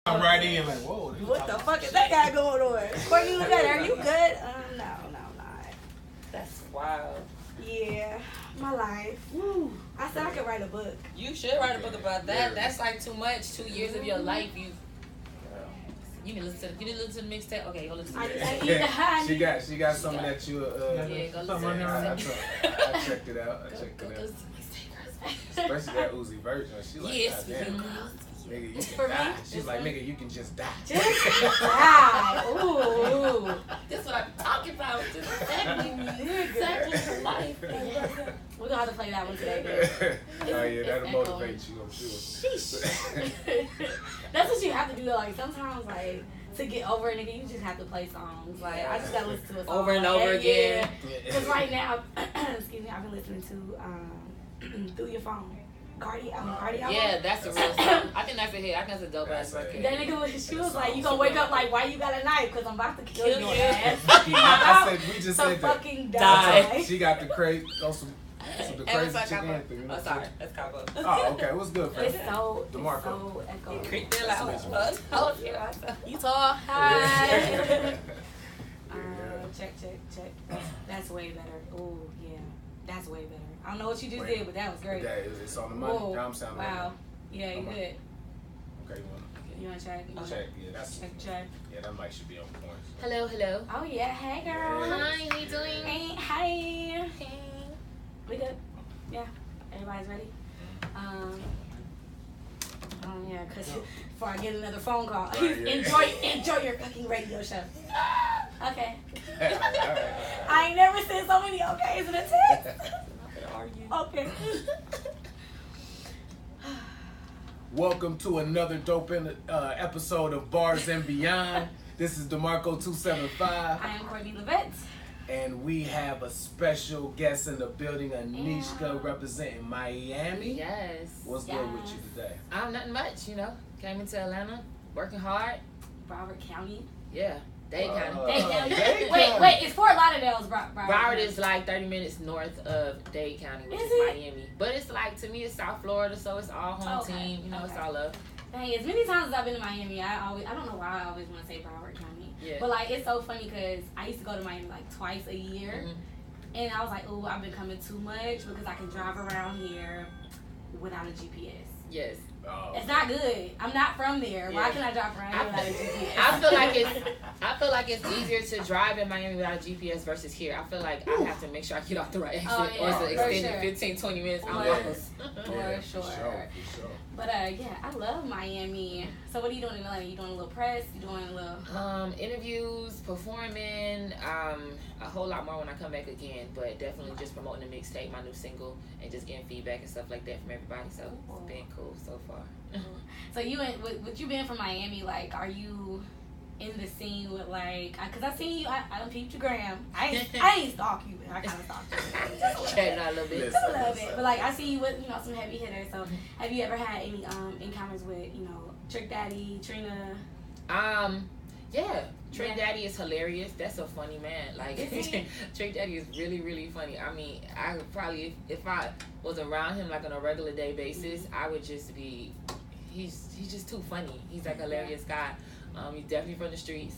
I'm right in like, whoa. What the fuck is that guy going on? Courtney Levette, are you good? No, I'm not. That's wild. Yeah, my life. Woo. I said I could write a book. You should write a book about that. That's like too much. 2 years of your life. You need to listen to the mixtape. Okay, go listen to it. She got something that you yeah, go listen to it. I checked it out. Especially that Uzi version. She like, yes, damn, nigga, you can die. She's like, nigga, you can just die. Just die. Ooh. That's what I'm talking about. Just exactly for life. We're gonna have to play that one today. Oh yeah, that'll motivate you, I'm sure. Sheesh. That's what you have to do though. Like sometimes, like to get over a nigga, you just have to play songs. Like I just gotta listen to a song over and over again. Because right now, excuse me, I've been listening to Through Your Phone. Cardi album. Yeah, that's a real song. I think that's a hit. I think that's a dope ass record. That nigga, she was like, you gonna wake up like, why you got a knife? Because I'm about to kill your ass. I said, we just so said fucking that. die. She got the crazy, some the crazy chicken anthem. Oh, sorry. That's Cabo. Oh, okay. What's good, friend? It's so DeMarco. echo. You tall. Hi. Check. That's way better. Oh, yeah. That's way better. I don't know what you just did, but that was great. Yeah, it's on the money. Whoa. Now I'm sounding wow. Yeah, you good. Okay, you want to check? Check. Yeah, that's check. Yeah, that mic should be on point. Hello. Oh yeah, hey girl. Hi, how you doing? Hey. We good? Yeah. Everybody's ready? Yeah, because before I get another phone call, enjoy your fucking radio show. Okay. I ain't never said so many okays in a text. Okay. Welcome to another dope episode of Bars and Beyond. This is DeMarco 275. I am Courtney Levette. And we have a special guest in the building, Anishka, representing Miami. Yes. What's good with you today? Nothing much, Came into Atlanta, working hard. Broward County. Yeah. Dade County. Wait, it's Fort Lauderdale's Broward is like 30 minutes north of Dade County, which is Miami. But it's like, to me, it's South Florida, so it's all home team. It's all love. Dang, as many times as I've been to Miami, I don't know why I always want to say Broward County. Yeah. But like, it's so funny because I used to go to Miami like twice a year. Mm-hmm. And I was like, oh, I've been coming too much because I can drive around here without a GPS. Yes. Oh. It's not good. I'm not from there. Yeah. Why can I drive around here without a GPS? I feel like it's easier to drive in Miami without a GPS versus here. I feel like I have to make sure I get off the right exit, or it's an extended 15-20 minutes. For sure. But yeah, I love Miami. So what are you doing in Atlanta? You doing a little press? You doing a little interviews, performing, a whole lot more when I come back again. But definitely just promoting the mixtape, my new single, and just getting feedback and stuff like that from everybody. So it's been cool so far. So with you being from Miami, like, are you in the scene with like? Cause I seen you. I don't peep your gram. I ain't stalk you. I kind of stalked you. Chatting out a little bit. Just a little bit. But like, I see you with some heavy hitters. So have you ever had any encounters with Trick Daddy, Trina? Yeah. Trick Daddy is hilarious. That's a funny man. Like, Trick Daddy is really, really funny. I mean, I would probably, if I was around him like on a regular day basis, I would just be, he's just too funny. He's like a hilarious guy. He's definitely from the streets.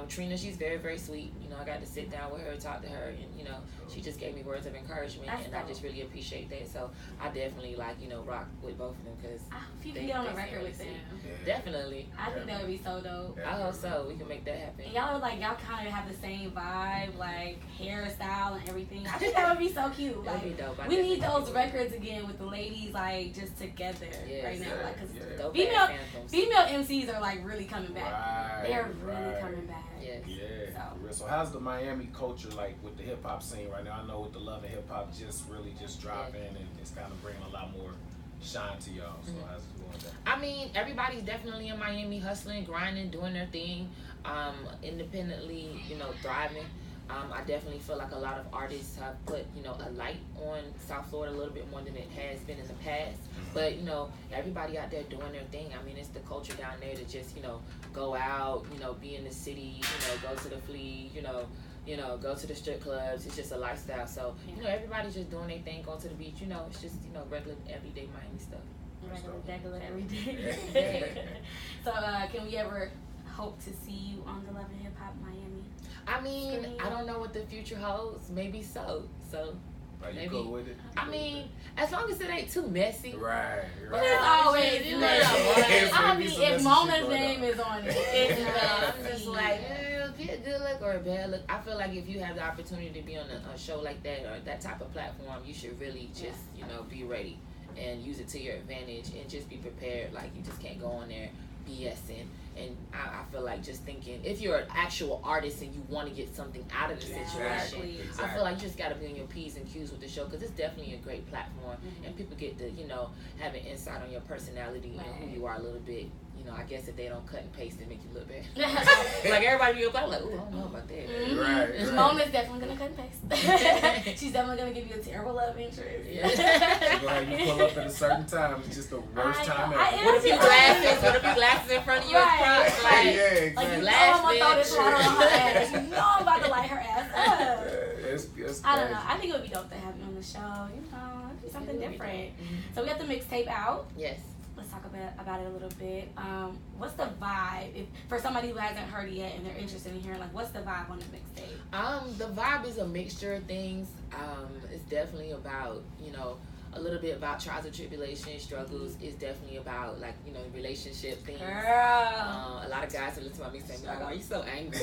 Trina, she's very, very sweet. I got to sit down with her, talk to her, and she just gave me words of encouragement, and I just really appreciate that. So I definitely rock with both of them because I hope you can get on the record with them. Definitely. I think that would be so dope. I hope so. We can make that happen. And y'all kind of have the same vibe, like hairstyle and everything. I think that would be so cute. Like, that'd be dope. We need those records again with the ladies like just together right now. Like, cause female MCs are like really coming back. Right, They're really coming back. So how's the Miami culture like with the hip hop scene right now? I know with the Love and Hip Hop just dropping and it's kind of bringing a lot more shine to y'all. So how's it going there? I mean, everybody's definitely in Miami hustling, grinding, doing their thing, independently, thriving. I definitely feel like a lot of artists have put, a light on South Florida a little bit more than it has been in the past. But, everybody out there doing their thing. I mean, it's the culture down there to just, go out, be in the city, go to the flea, go to the strip clubs. It's just a lifestyle. So, everybody's just doing their thing, going to the beach. It's just, regular, everyday Miami stuff. regular every day. So can we ever hope to see you on the Love and Hip Hop Miami? I mean, I don't know what the future holds. Maybe so. Are you maybe, cool with it? I mean, as long as it ain't too messy. Right. But it's always, you know, I mean, if Mona's name is on it, it's I'm just like, be a good look or a bad look. I feel like if you have the opportunity to be on a show like that or that type of platform, you should really just, you know, be ready and use it to your advantage and just be prepared. Like, you just can't go on there BSing. And I feel like just thinking, if you're an actual artist and you want to get something out of the situation, I feel like you just got to be on your P's and Q's with the show, because it's definitely a great platform, and people get to, you know, have an insight on your personality and who you are a little bit. You know, I guess if they don't cut and paste and make you look bad. Like, everybody be like, ooh, I don't know about that. Right. Mona's definitely going to cut and paste. She's definitely going to give you a terrible love interest. Yeah. She's going to have you pull up at a certain time. It's just the worst time ever. What if you glasses in front of you? Right. Like, exactly. Like, you know I'm going to throw this water on her ass. You know I'm about to light her ass up. It's I don't know. I think it would be dope to have you on the show. You know, it'd be something different. So we got the mixtape out. Yes. Let's talk about it a little bit. What's the vibe for somebody who hasn't heard it yet and they're interested in hearing? Like, what's the vibe on the mixtape? The vibe is a mixture of things. It's definitely about, you know, a little bit about trials and tribulations, struggles. It's definitely about, like, you know, relationship things. Girl. A lot of guys will listen to my mixtape and be like, why are you so angry?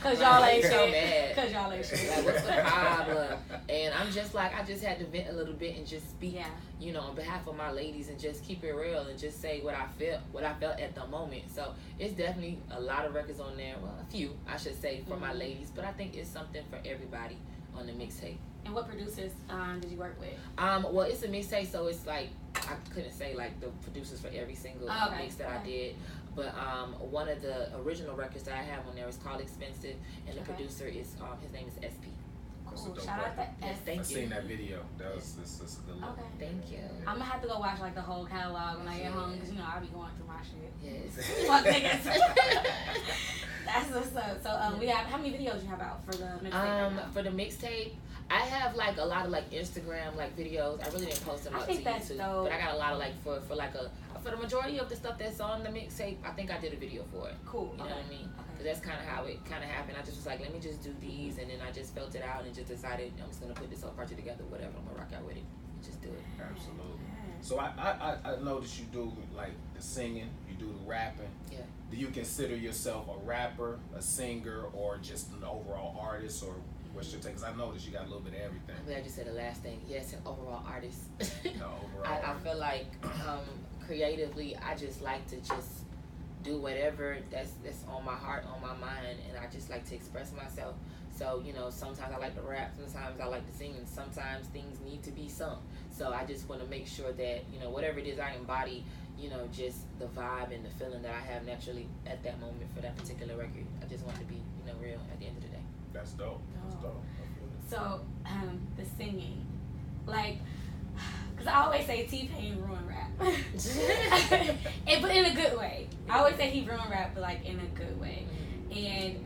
Cause y'all ain't so shit. mad. Cause y'all ain't shit. Like, what's the problem? And I'm just like, I just had to vent a little bit and just speak, you know, on behalf of my ladies and just keep it real and just say what I felt at the moment. So it's definitely a lot of records on there. Well, a few, I should say, for my ladies. But I think it's something for everybody on the mixtape. And what producers did you work with? Well, it's a mixtape, so it's like, I couldn't say like the producers for every single mix that I did. But one of the original records that I have on there is called Expensive, and the producer is his name is SP. Cool. Shout out to SP. I've seen that video. That's a good look. Okay. Thank you. I'm gonna have to go watch like the whole catalog when I get home, because you know I'll be going through my shit. Yes. Fuck niggas. That's what's up. So we have, how many videos you have out for the mixtape? For the mixtape, I have like a lot of like Instagram like videos. I really didn't post them up to YouTube, dope. but I got a lot of like for the majority of the stuff that's on the mixtape. I think I did a video for it. Cool. You know what I mean? Because that's kind of how it kind of happened. I just was like, let me just do these, and then I just felt it out and just decided I'm just gonna put this whole project together. Whatever, I'm gonna rock out with it. Just do it. Absolutely. So I noticed you do like the singing, you do the rapping. Yeah. Do you consider yourself a rapper, a singer, or just an overall artist, or what's your take? Because I noticed you got a little bit of everything. I'm glad you said the last thing. Yes, an overall artist. No, overall. I feel like creatively, I just like to just do whatever that's on my heart, on my mind, and I just like to express myself. So, you know, sometimes I like to rap, sometimes I like to sing, and sometimes things need to be sung. So I just want to make sure that, you know, whatever it is I embody, you know, just the vibe and the feeling that I have naturally at that moment for that particular record. I just want to be, you know, real at the end of the day. That's dope. That's dope. So, the singing, like, because I always say T-Pain ruined rap. But in a good way. I always say he ruined rap, but like in a good way. And,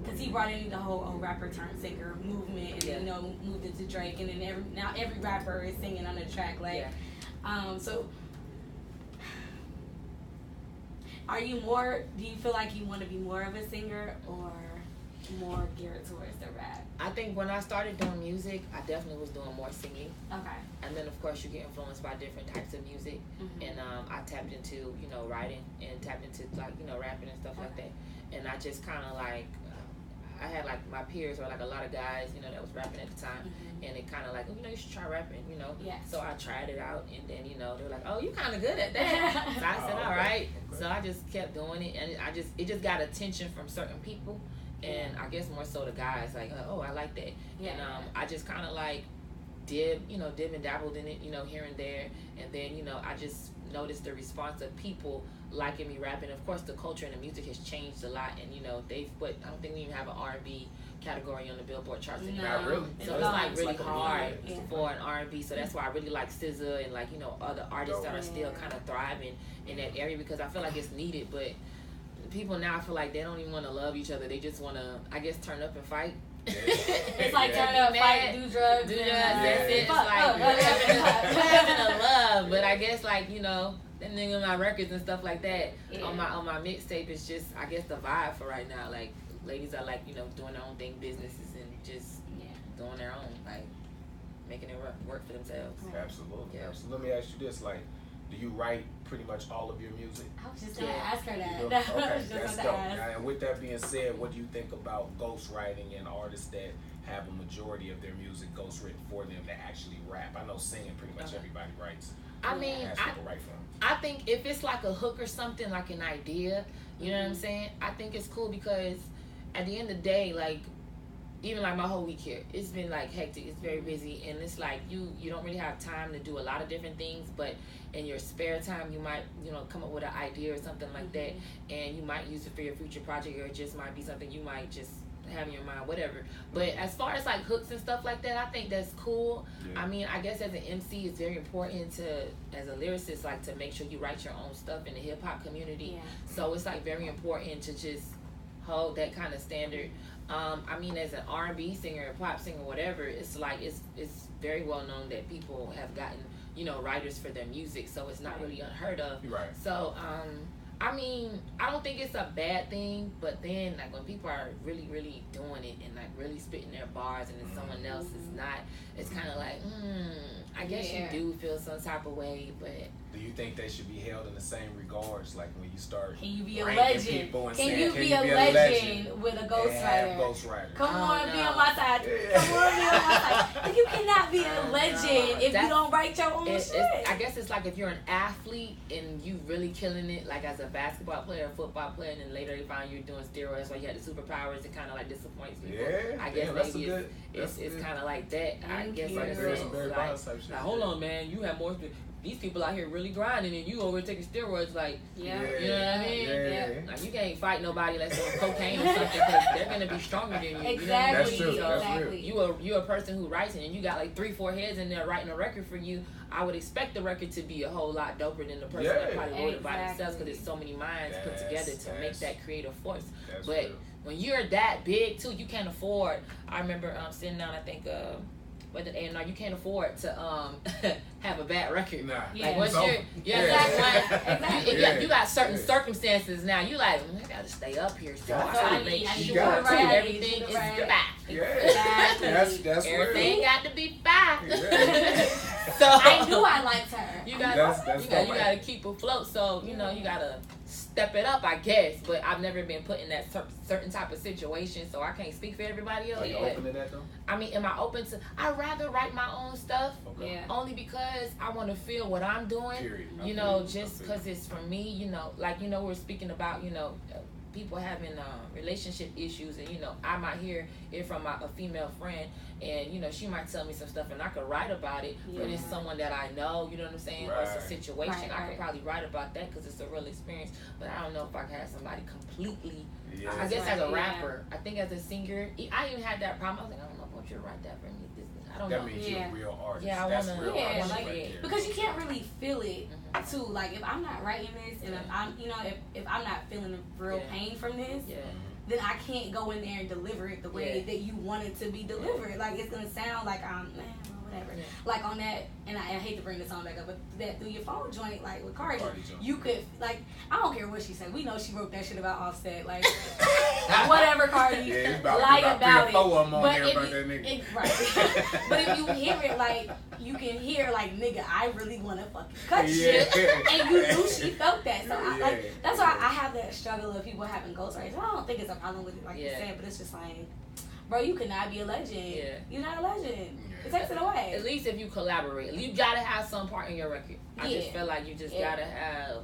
because he brought in the whole rapper turned singer movement, and you know, moved it to Drake, and then now every rapper is singing on the track. Like, so are you more? Do you feel like you want to be more of a singer or more geared towards the rap? I think when I started doing music, I definitely was doing more singing. Okay. And then of course you get influenced by different types of music, and I tapped into, you know, writing and tapped into like, you know, rapping and stuff like that. And I just kind of like, I had like my peers or like a lot of guys, you know, that was rapping at the time, and it kind of like, oh, you know, you should try rapping, you know. Yeah. So I tried it out, and then, you know, they were like, oh, you kind of good at that. So I said, all right. So I just kept doing it, and it just got attention from certain people, and I guess more so the guys, like, oh, I like that. And I just kind of like dib and dabbled in it, you know, here and there, and then, you know, I just noticed the response of people liking me rapping. Of course, the culture and the music has changed a lot, and, you know, I don't think we even have an R&B category on the Billboard charts anymore. Not really. So it's like really hard for an R&B. So that's why I really like SZA and, like, you know, other artists that are still kind of thriving in that area, because I feel like it's needed. But people now, I feel like they don't even want to love each other. They just want to, I guess, turn up and fight. It's like turn up, fight, do drugs. That's it. It's like having a love. But I guess like, you know, that nigga my records and stuff like that on my mixtape is just, I guess, the vibe for right now. Like ladies are like, you know, doing their own thing, businesses, and just doing their own, like making it work for themselves. Absolutely. Let me ask you this, like, do you write pretty much all of your music? I was just gonna ask her that. Okay, that's dope. And with that being said, what do you think about ghostwriting and artists that have a majority of their music ghostwritten for them that actually rap? I know singing, pretty much everybody writes. I mean, people write for them. I think if it's like a hook or something, like an idea, you know what I'm saying? I think it's cool because at the end of the day, like, even like my whole week here, it's been like hectic. It's very busy, and it's like you don't really have time to do a lot of different things. But in your spare time, you might, you know, come up with an idea or something like that, and you might use it for your future project, or it just might be something you might just have in your mind, whatever. But as far as like hooks and stuff like that, I think that's cool. I mean, I guess as an MC, it's very important to, as a lyricist, like to make sure you write your own stuff in the hip hop community. So it's like very important to just hold that kind of standard. I mean, as an R&B singer, a pop singer, whatever, it's like it's very well known that people have gotten, you know, writers for their music, so it's not really unheard of. So I mean, I don't think it's a bad thing, but then like when people are really, really doing it and like really spitting their bars, and then someone else is not, it's kind of like, I guess you do feel some type of way. But do you think they should be held in the same regards? Like when you start, can you be a legend? Can you be a legend with a ghostwriter? Come on, be on my side. Come on, be on my side. Like, you cannot be a legend if you don't write your own shit. I guess it's like if you're an athlete and you really killing it, like as a basketball player, a football player, and then later they find you doring steroids, so you had the superpowers. It kind of like disappoints people. I guess maybe it's kind of like that. I guess like, hold on, man, you have more. These people out here really grinding, and you over taking steroids, like, you know what I mean? Like, you can't fight nobody that's on cocaine or something, because they're gonna be stronger than you. Exactly. You know what I mean? That's true. So you're a person who writes it, and you got like 3-4 heads in there writing a record for you. I would expect the record to be a whole lot doper than the person that probably wrote it by themselves, because there's so many minds put together to make that creative force. But when you're that big too, you can't afford. I remember sitting down, I think. With an A&R, you can't afford to have a bad record. Like once you got certain circumstances now. You like, I gotta stay up here, so I gotta make sure everything is back. That's everything got to be back. So I knew I liked her. You gotta keep afloat. So you know you gotta step it up, I guess. But I've never been put in that certain type of situation, so I can't speak for everybody else. Are you open to that though? I mean, am I open to? I'd rather write my own stuff, only because I want to feel what I'm doing. You know, just because it's for me. You know, like we're speaking about, people having relationship issues, and I might hear it from a female friend, and she might tell me some stuff, and I could write about it. But it's someone that I know, you know what I'm saying? Or it's a situation. I could probably write about that because it's a real experience. But I don't know if I could have somebody completely. I guess as a rapper, I think as a singer, I even had that problem. I was like, I don't know if I want you to write that for me. I don't know. That means you're a real artist. Yeah, I want to. Because you can't really feel it too. Like if I'm not writing this, and if I'm, if I'm not feeling the real pain from this, then I can't go in there and deliver it the way that you want it to be delivered. Like it's gonna sound like I'm, whatever. Like on that, and I hate to bring this song back up, but that Through Your Phone joint, like with Cardi, you could, like, I don't care what she said. We know she wrote that shit about Offset, like whatever, Cardi, lie about it. But if you hear it, like you can hear, like, nigga, I really want to fucking cut shit, and you knew she felt that. So I, like, that's why I have that struggle of people having ghostwriters. I don't think it's a problem with it, like you said, but it's just like, bro, you cannot be a legend. You're not a legend. It takes it away. At least if you collaborate, you gotta have some part in your record. I just feel like you just gotta have.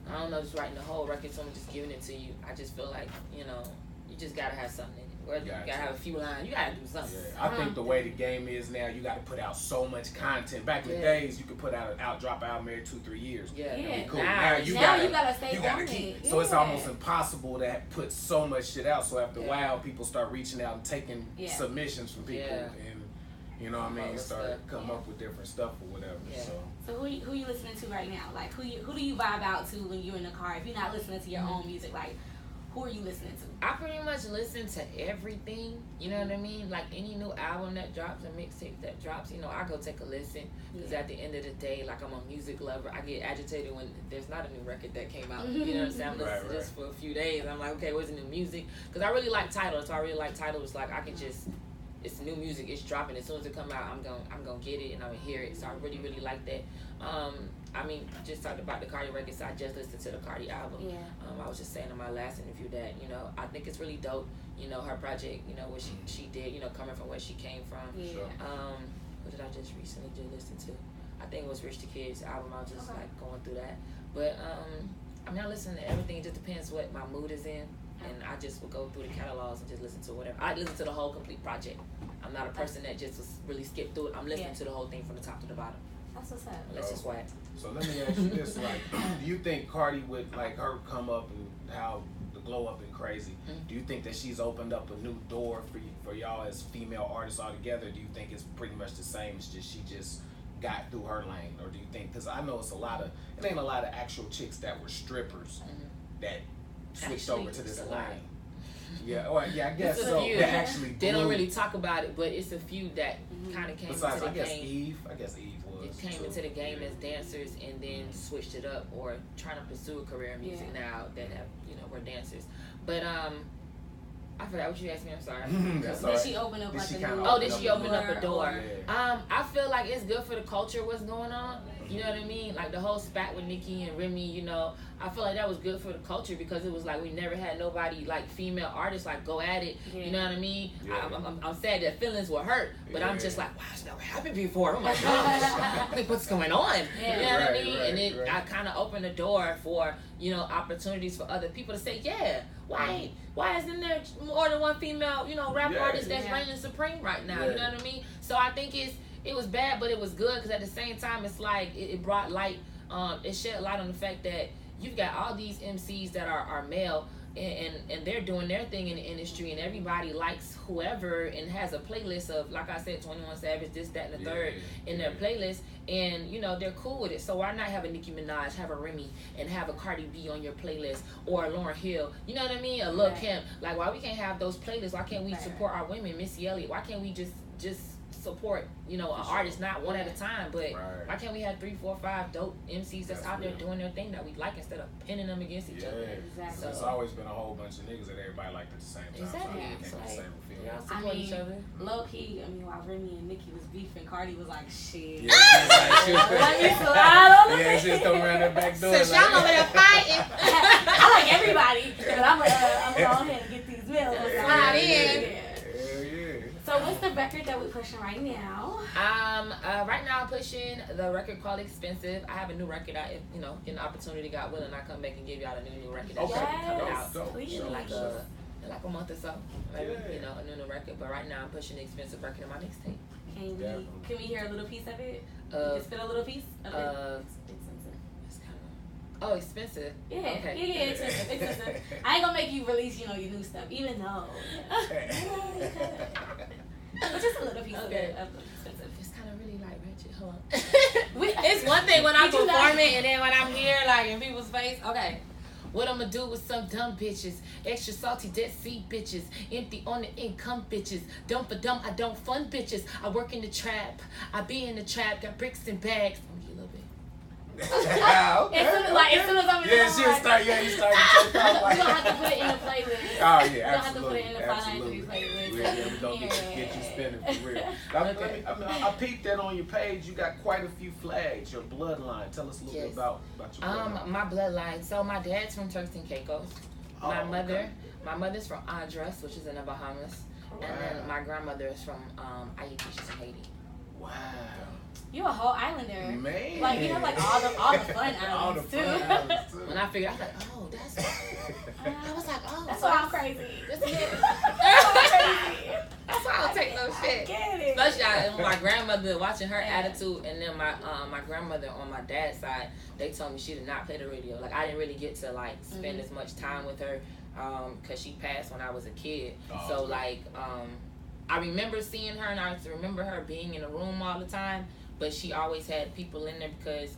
I don't know, just writing the whole record, someone just giving it to you. I just feel like you just gotta have something in it. Whether you gotta have a few lines, you gotta do something. I think the way the game is now, you gotta put out so much content. Back in the days, you could put out drop an album every 2-3 years. Cool. Now you gotta stay on it. So it's almost impossible to put so much shit out. So after a while, people start reaching out and taking submissions from people, and you know what I mean, start coming up with different stuff or whatever. So who you listening to right now? Like who do you vibe out to when you're in the car? If you're not listening to your own music, like Who are you listening to? I pretty much listen to everything. You know what I mean? Like any new album that drops, a mixtape that drops, you know, I go take a listen. Because at the end of the day, like I'm a music lover. I get agitated when there's not a new record that came out. You know what I'm saying? I'm listening to this for a few days. I'm like, okay, what's the new music? Because I really like Tidal. So I really like Tidal. It's like I can just, it's new music. It's dropping. As soon as it come out, I'm gonna get it and I'm gonna hear it. So I really, really like that. I mean, just talked about the Cardi record, so I just listened to the Cardi album. Yeah. I was just saying in my last interview that, you know, I think it's really dope, you know, her project, you know, what she did, you know, coming from where she came from. Yeah. Sure. What did I just recently just listen to? I think it was Rich the Kid's album. I was just like going through that. But I mean, I listen to everything. It just depends what my mood is in. And I just will go through the catalogs and just listen to whatever. I listen to the whole complete project. I'm not a person that just really skip through it. I'm listening to the whole thing from the top to the bottom. That's what's up. That's just whack. So let me ask you this: like, do you think Cardi would like her come up and how the glow up and crazy? Do you think that she's opened up a new door for y'all as female artists altogether? Do you think it's pretty much the same? It's just she just got through her lane, or do you think? Because I know it ain't a lot of actual chicks that were strippers that switched over to this lane. Yeah, or yeah, I guess it's so. Few. They actually they don't really talk about it, but it's a few that kind of came Besides, into the I guess game. I guess Eve was. It came into the game as dancers and then switched it up, or trying to pursue a career in music now that have, you know, were dancers. But I forgot what you asked me. I'm sorry. Did she open up like a door? Oh, did she open up a door? Yeah. I feel like it's good for the culture. What's going on? You know what I mean? Like the whole spat with Nicki and Remy. You know, I feel like that was good for the culture because it was like we never had nobody like female artists like go at it. You know what I mean? Yeah. I'm sad that feelings were hurt, but I'm just like, wow, it's never happened before. Oh my gosh, like what's going on? You know what I mean? And it I kind of opened the door for, you know, opportunities for other people to say, yeah, why isn't there more than one female, you know, rap artist that's reigning supreme right now? You know what I mean? So I think it was bad, but it was good because at the same time, it's like it brought light. It shed light on the fact that you've got all these MCs that are male and they're doing their thing in the industry, and everybody likes whoever and has a playlist of, like I said, 21 Savage, this, that, and the third in their playlist, and you know they're cool with it. So why not have a Nicki Minaj, have a Remy, and have a Cardi B on your playlist, or a Lauryn Hill? You know what I mean? A Lil Kim. Like, why we can't have those playlists? Why can't we support our women? Missy Elliott. Why can't we just support, you know, an artist, not one at a time, but why can't we have 3, 4, 5 dope MCs that's out there doing their thing that we like instead of pinning them against each other? Exactly. So it's always been a whole bunch of niggas that everybody liked at the same time. Exactly. So Like, the same feeling. y'all support each other. Low key, I mean, while Remy and Nicki was beefing, Cardi was like, shit. Yeah, she was Let me slide on the she just come around that back door. So y'all over there fighting. I like everybody, but I'm gonna go ahead and get these bills. Slide in. Hell yeah. So what's the record that we're pushing right now? Right now I'm pushing the record called Expensive. I have a new record out. You know, get an opportunity, God willing, I come back and give y'all a new record that's coming out in like a month or so. Maybe, you know, a new record. But right now I'm pushing the Expensive record on my mixtape. Can we hear a little piece of it? You can spit a little piece of it. Oh, expensive. Yeah, okay. yeah, expensive. I ain't gonna make you release, you know, your new stuff, even though. But just a little piece of it. Expensive. It's kind of really like ratchet. Hold on. It's one thing when I'm performing and then when I'm here, like in people's face. Okay. What I'ma do with some dumb bitches, extra salty Dead Sea bitches, empty on the income bitches, dumb for dumb, I don't fund bitches. I work in the trap, I be in the trap, got bricks and bags. As soon as I'm in the you start to take off. We're gonna have to put it in the playlist. Oh yeah, we're gonna have to put it in the 593 playlist. We're gonna get you spinning for real. I peeped that on your page. You got quite a few flags. Your bloodline. Tell us a little bit about your bloodline. My bloodline. So my dad's from Turks and Caicos. My mother's from Andros, which is in the Bahamas, and then my grandmother is from Haiti, she's in Haiti. Wow. You a whole islander. Man. Like, you have like all the fun islands too. When I figured, I was like, oh, that's I was like, oh. That's why I'm crazy. That's why I don't take no shit. Get it. Especially my grandmother, watching her attitude, and then my grandmother on my dad's side, they told me she did not play the radio. Like, I didn't really get to like spend as much time with her because she passed when I was a kid. So like I remember seeing her, and I remember her being in the room all the time. But she always had people in there because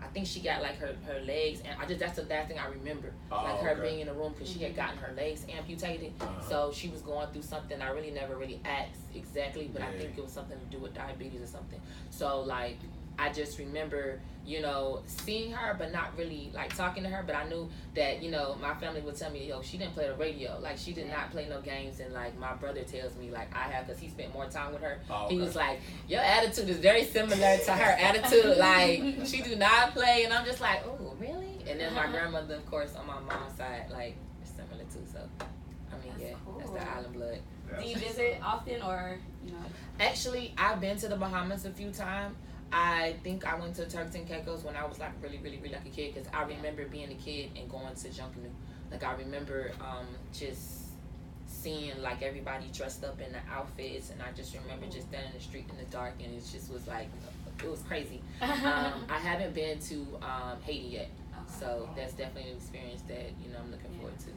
I think she got like her legs, and that's the last thing I remember, like her being in the room because she had gotten her legs amputated. So she was going through something. I really never really asked exactly, but I think it was something to do with diabetes or something. So like I just remember, you know, seeing her, but not really like talking to her. But I knew that, you know, my family would tell me, yo, she didn't play the radio. Like she did not play no games. And like my brother tells me, like I have, because he spent more time with her. He was like, your attitude is very similar to her attitude. Like she do not play. And I'm just like, oh, really? And then my grandmother, of course, on my mom's side, like similar too. So I mean, that's cool. That's the island blood. Do you visit often, or you know? Actually, I've been to the Bahamas a few times. I think I went to Turks and Caicos when I was like really like a kid, because I remember being a kid and going to Junkanoo. Like I remember just seeing like everybody dressed up in the outfits, and I just remember just standing in the street in the dark, and it just was like, it was crazy. I haven't been to Haiti yet, so that's definitely an experience that, you know, I'm looking forward to.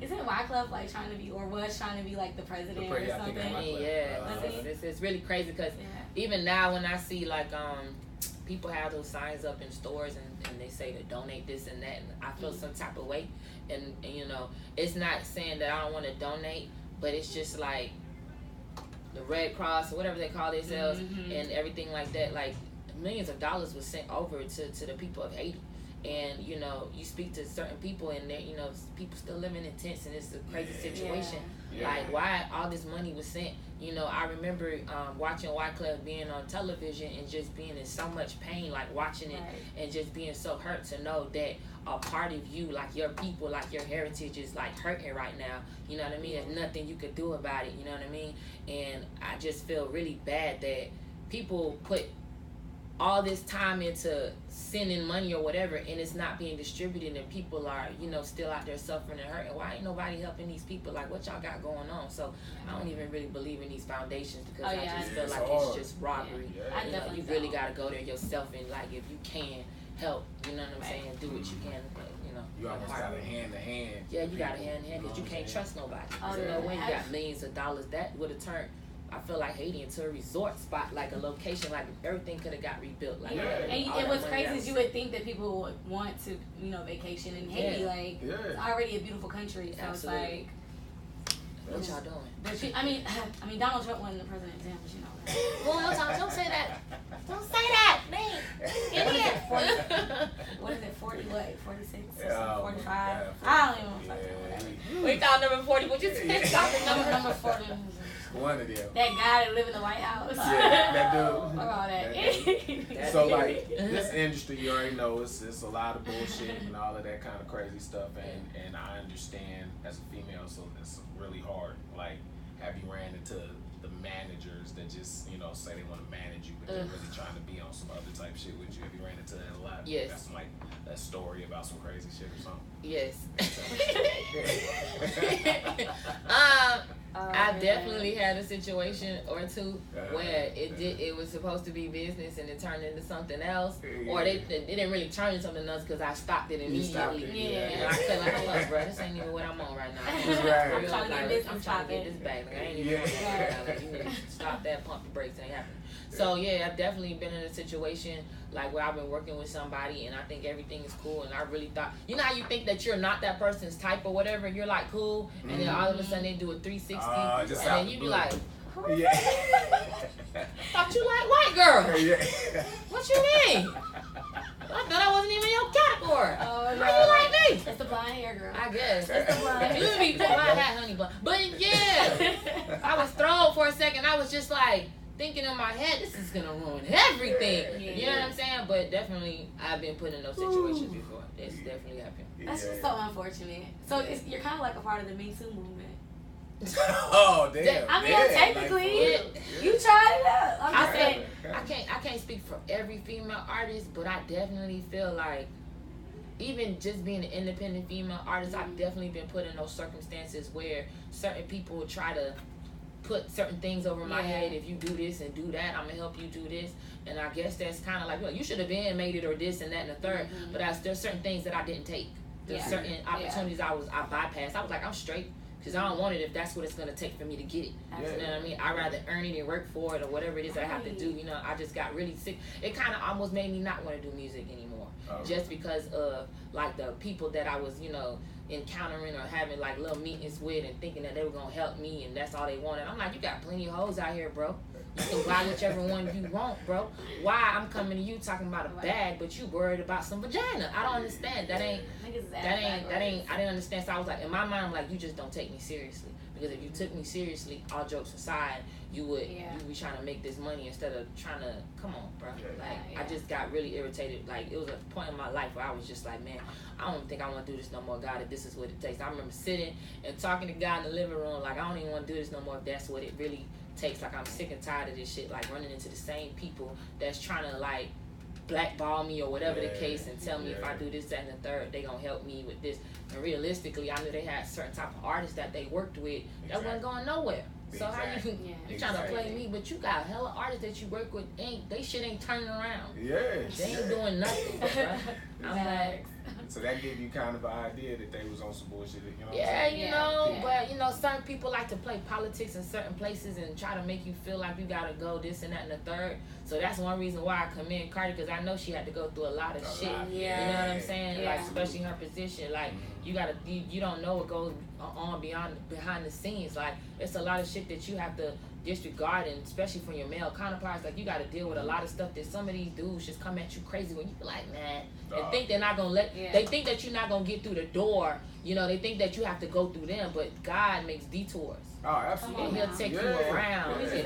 Isn't Wyclef like trying to be, or was trying to be like the president or something? It's really crazy because even now when I see like people have those signs up in stores and they say to donate this and that, and I feel some type of way, and you know, it's not saying that I don't want to donate, but it's just like the Red Cross or whatever they call themselves and everything like that. Like millions of dollars was sent over to the people of Haiti. And you know, you speak to certain people, and they, you know, people still living in tents, and it's a crazy situation. Like why all this money was sent. You know, I remember watching Wyclef being on television and just being in so much pain, like watching it and just being so hurt to know that a part of you, like your people, like your heritage, is like hurting right now. You know what I mean? There's nothing you could do about it. You know what I mean? And I just feel really bad that people put all this time into sending money or whatever, and it's not being distributed, and people are, you know, still out there suffering and hurting. Why ain't nobody helping these people? Like, what y'all got going on? So I don't even really believe in these foundations, because I just feel like it's just robbery. You know, you really got to go there yourself, and like, if you can help, you know what I'm saying, do what you can, but, you know. You almost got a hand to hand. Yeah, you got a hand to hand, because you can't trust nobody. So no way you got millions of dollars. That would have turned, I feel like, Haiti into a resort spot, like a location, like everything could have got rebuilt. Like, and what's crazy is you would think that people would want to, you know, vacation in Haiti. Like, it's already a beautiful country. So it's like, what y'all doing? But I mean, Donald Trump wasn't the president then, but you know. Well, don't say that. Don't say that, man. Idiot. What is it? 40? What? 46? 45? I don't even know. We thought number 40. What you say? Number 40. One of them. That guy that live in the White House. Yeah, that dude. All that. So like this industry, you already know it's a lot of bullshit and all of that kind of crazy stuff, and I understand as a female, so it's really hard. Like, have you ran into the managers that just, you know, say they want to manage you, but they're really trying to be on some other type shit with you? Have you ran into that a lot? Yes. That's like that story about some crazy shit or something. Yes. I definitely had a situation or two where it was supposed to be business and it turned into something else, or it didn't really turn into something else because I stopped it immediately. You know, I felt like, hold up, bro, this ain't even what I'm on right now. I'm trying to get this back. Like, I ain't even on that. Like, you need to stop that, pump the brakes, ain't happening. So yeah, I've definitely been in a situation like where I've been working with somebody and I think everything is cool, and I really thought, you know how you think that you're not that person's type or whatever, and you're like cool, and then all of a sudden they do a 360, and then you be like, thought you like white girl. What you mean? I thought I wasn't even your category. How you like me? It's the blonde hair girl. I guess. It's the blonde hair. You be blonde hat, honey blonde. But yeah, I was thrown for a second. I was just like thinking in my head, this is gonna ruin everything. You know what I'm saying? But definitely, I've been put in those situations before. It's definitely happened. That's just so unfortunate. So you're kind of like a part of the Me Too movement. Oh damn! I mean, technically, you tried it out. I'm just saying. I can't speak for every female artist, but I definitely feel like, even just being an independent female artist, I've definitely been put in those circumstances where certain people try to put certain things over my head. If you do this and do that, I'm gonna help you do this. And I guess that's kind of like, well, you should have been made it, or this and that and the third. But there's certain things that I didn't take. There's certain opportunities I bypassed. I was like, I'm straight. because I don't want it if that's what it's gonna take for me to get it. Absolutely. You know what I mean? I'd rather earn it and work for it or whatever it is that I have to do. You know, I just got really sick. It kind of almost made me not want to do music anymore, just because of like the people that I was, you know, encountering or having like little meetings with and thinking that they were gonna help me and that's all they wanted. I'm like, you got plenty of hoes out here, bro. You can buy whichever one you want, bro. Why I'm coming to you talking about a bag, but you worried about some vagina? I don't understand. That ain't. I didn't understand. So I was like, in my mind, I'm like, you just don't take me seriously. Because if you took me seriously, all jokes aside, you would be trying to make this money instead of trying to come on, bro. Like I just got really irritated. Like it was a point in my life where I was just like, man, I don't think I want to do this no more, God. If this is what it takes, I remember sitting and talking to God in the living room, like I don't even want to do this no more. If that's what it really takes, like I'm sick and tired of this shit, like running into the same people that's trying to like blackball me or whatever the case and tell me if I do this, that, and the third, they gonna help me with this. And realistically, I knew they had certain type of artists that they worked with that wasn't going nowhere. So how you trying to play me, but you got hella artists that you work with, they shit ain't turning around. They ain't doing nothing, bro. I'm like, so that gave you kind of an idea that they was on some bullshit, you know? You know, but you know, certain people like to play politics in certain places and try to make you feel like you gotta go this and that and the third. So that's one reason why I commend Cardi, because I know she had to go through a lot of shit. You know what I'm saying? Like especially her position, like you don't know what goes on behind the scenes. Like it's a lot of shit that you have to disregard, and especially from your male counterparts, like you got to deal with a lot of stuff that some of these dudes just come at you crazy when you be like, man, and think they're not gonna they think that you're not gonna get through the door. You know, they think that you have to go through them, but God makes detours. Oh, absolutely. And he'll take you around. And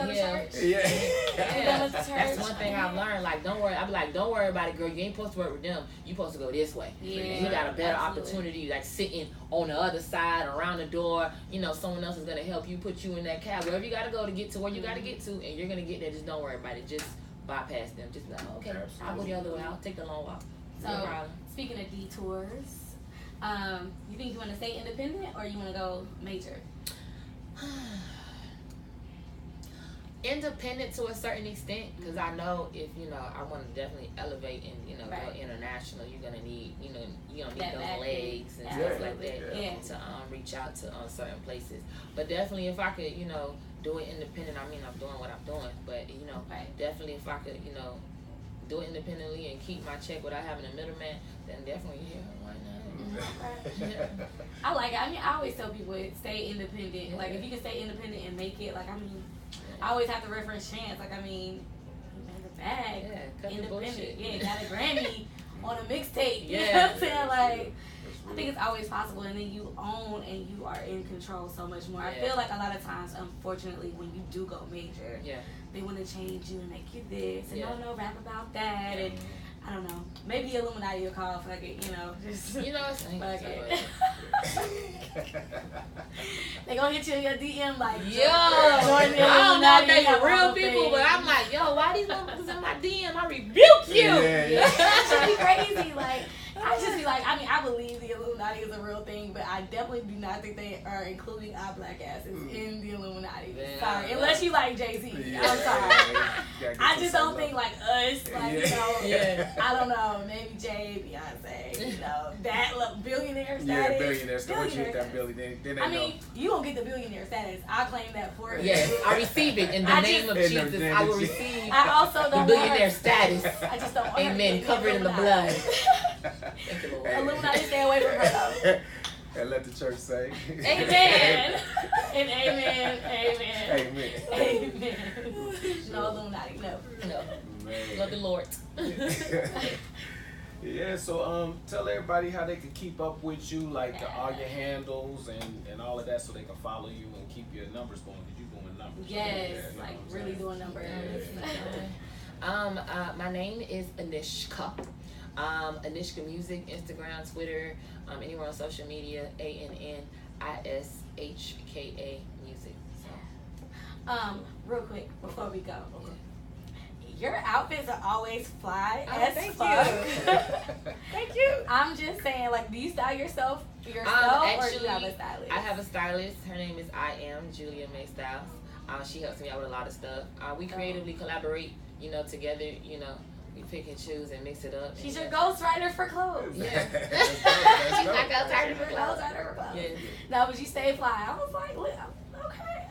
that's one thing I've learned. Like, don't worry. I be like, don't worry about it, girl. You ain't supposed to work with them. You supposed to go this way. You got a better opportunity, like sitting on the other side, around the door. You know, someone else is gonna help you, put you in that cab, wherever you gotta go to get to where you gotta get to, and you're gonna get there. Just don't worry about it. Just bypass them. Just be like, okay, I'll go the other way. I'll take the long walk. So, speaking of detours, you think you want to stay independent or you want to go major? Independent to a certain extent, because I know if I want to definitely elevate and go international, you're gonna need need those legs and stuff like that to reach out to certain places. But definitely if I could do it independent, I mean I'm doing what I'm doing, but definitely if I could do it independently and keep my check without having a middleman, then definitely why not? I like it. I mean, I always tell people stay independent. Like if you can stay independent and make it, like I mean, I always have to reference Chance. Like I mean, the bag, independent. Got a Grammy on a mixtape. You know what I'm saying? Like I think it's always possible, and then you own and you are in control so much more. I feel like a lot of times, unfortunately, when you do go major, they want to change you and make you this and no, rap about that and. I don't know. Maybe Illuminati will call fuck it, just fuck it. They gonna hit you in your DM like, yo, I don't know if they the real people, but I'm like, yo, why these motherfuckers in my DM? I rebuke you. That should be crazy. Like, I just be like, I mean, I believe the Illuminati is a real thing, but I definitely do not think they are including our black asses in the Illuminati. Sorry, unless you like Jay-Z. I'm sorry. I just don't think like us, like I don't know, maybe Jay, Beyonce, that billionaire status. Yeah, billionaire status. Once you hit that billionaire, then they I mean, you don't get the billionaire status. I claim that for you. Yes, I receive it in the name of Jesus. I will receive I also don't the billionaire status. I just don't want Amen. Covered in the blood. Thank you, Lord. Illuminati, stay away from her though. And let the church say amen. And amen. Amen. Amen. Amen. No Illuminati, no. Man. Love the Lord. Yeah, so tell everybody how they can keep up with you, like all your handles and all of that, so they can follow you and keep your numbers going, because you're doing numbers. Yes, like really doing numbers. My name is Anishka. Anishka Music, Instagram, Twitter, anywhere on social media, ANNISHKA Music. So. Real quick before we go. Your outfits are always fly as thank fuck. you. Thank you. I'm just saying, like, do you style yourself Actually, or do you have a stylist? I have a stylist. Her name is Julia May Styles. She helps me out with a lot of stuff. We creatively collaborate, together, we pick and choose and mix it up. She's your ghostwriter for clothes. Yeah. She's my ghostwriter for clothes. Yeah. No, but you stay fly. I was like, okay.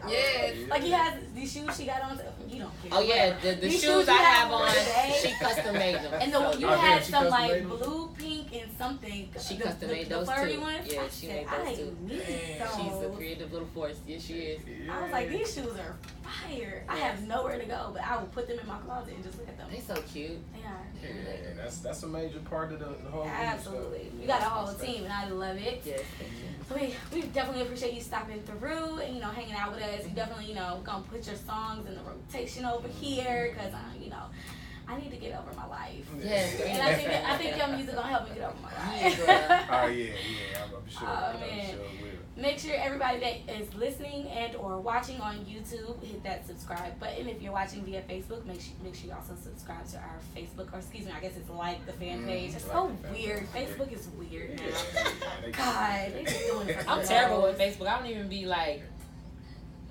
Yes. Like he has these shoes she got on. You don't care. Oh yeah, the shoes I have on, she custom made them. And you had some like blue, pink, and something. She custom made those flirty too. ones. Yeah, she made those too. She's a creative little force. Yes, she is. I was like, these shoes are fire. I have nowhere to go, but I will put them in my closet and just look at them. They so cute. They are. Yeah, that's a major part of the whole. Absolutely. You got a whole team, and I love it. Yes. So we definitely appreciate you stopping through and, you know, hanging out with us. You definitely, you know, gonna put your songs in the rotation over here because, you know, I need to get over my life. Yes. And I think your music gonna help me get over my life. Oh yeah, I'm sure. Oh, man. I'm sure it will. Make sure everybody that is listening and or watching on YouTube hit that subscribe button. If you're watching via Facebook, make sure you also subscribe to our Facebook, or excuse me, I guess it's like the fan page. It's so weird. Facebook is weird now. God, they just doing it for I'm terrible with Facebook. I don't even be like.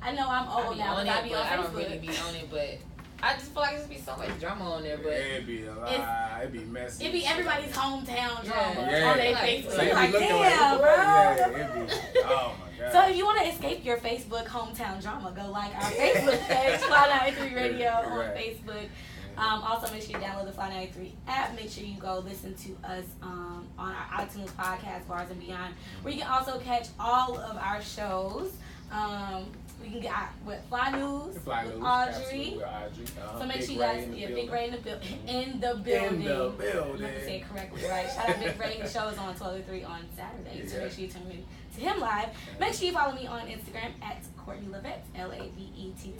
I know I'm old now, but I be on Facebook. I don't really be on it, but I just feel like there's be so much drama on there. But it'd be a lot. It'd be messy. It'd be everybody's hometown drama on Yeah. their Facebook. So you Like, looking damn, bro. Yeah, it'd be, oh my God. So if you want to escape your Facebook hometown drama, go like our Facebook page, Fly 93 Radio on Facebook. Also, make sure you download the Fly 93 app. Make sure you go listen to us on our iTunes podcast, Bars and Beyond, where you can also catch all of our shows. We can get Fly News with Audrey. So make sure you guys Big Ray in the building. In the building. I'm going to say it correctly, right? Shout out Big Ray. His show is on 12:03 on Saturday. So make sure you tune in to him live. Make sure you follow me on Instagram at Courtney Lavette, LAVETTE _.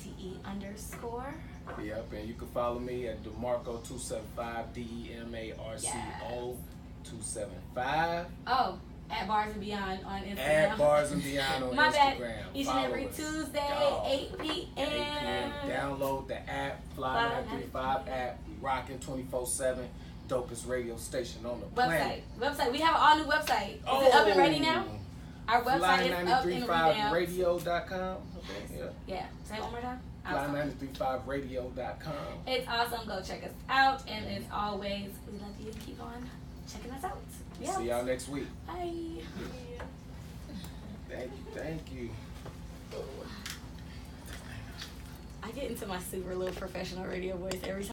Yep, and you can follow me at DeMarco275, DEMARCO 275. Oh. At Bars and Beyond on Instagram. At Bars and Beyond on My Instagram. bad. Each and every us. Tuesday, 8 p.m. Download the app, Fly 935 app. We rocking 24/7. Dopest radio station on the planet. Website. We have an all new website. Is it up and ready now? Our website is up and revamped. Fly935radio.com. Okay, yeah. Say it one more time. Fly935radio.com. It's awesome. Go check us out. And as always, we love you and keep on checking us out. Yeah. See y'all next week. Bye. Thank you. I get into my super little professional radio voice every time.